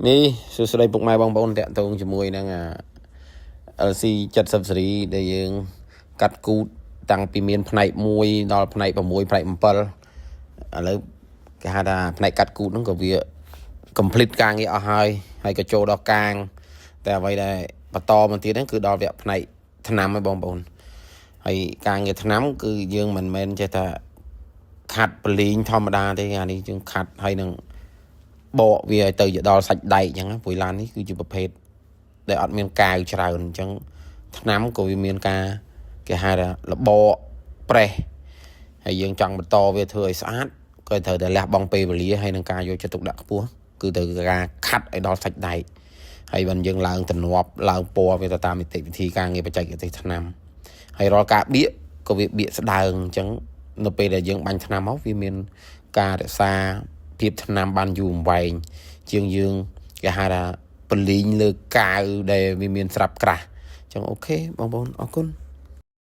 នេះសួស្តីពុកម៉ែបងប្អូនតាក់ទងជាមួយនឹងLC 70 សេរីដែលយើងកាត់គូតតាំងពីមានផ្នែក1ដល់ផ្នែក6ផ្នែក7ឥឡូវគេហៅថាផ្នែកកាត់គូតហ្នឹងក៏វា complete ការងារអស់ហើយក៏ចូលដល់កាងតែអ្វីដែលបន្តមកទៀតហ្នឹងគឺដល់វគ្គផ្នែកថ្នាំហើយបងប្អូនហើយការងារថ្នាំគឺយើងមិនមែនចេះថាខាត់បលីងធម្មតាទេអានេះយើងខាត់ហើយនឹងបកវាទៅដល់សាច់ដែកអញ្ចឹងព្រោះឡាននេះគឺជាប្រភេទដែលអត់មានកាវច្រើនអញ្ចឹងថ្នាំក៏វាមានការគេហៅថាលបប្រេះហើយយើងចង់បន្តវាធ្វើឲ្យស្អាតក៏ត្រូវតែលះបង់ពេលវេលាហើយនឹងការយកចិត្តទុកដាក់ខ្ពស់គឺទៅការខាត់ឲ្យដល់សាច់ដែកហើយបើយើងឡើងទំនាប់ឡើងពណ៌វាទៅតាមនីតិវិធីការងារបច្ចេកទេសថ្នាំហើយរាល់ការបៀកក៏វាបៀកស្ដើងអញ្ចឹងនៅពេលដែលយើងបាញ់ថ្នាំមកវាមានការរក្សាភាពថ្នាំបានយូរអង្វែងជាងយើងគេហៅថាបលីងលើកាវដែលវាមានស្រាប់ក្រាស់អញ្ចឹងអូខេបងប្អូនអរគុណ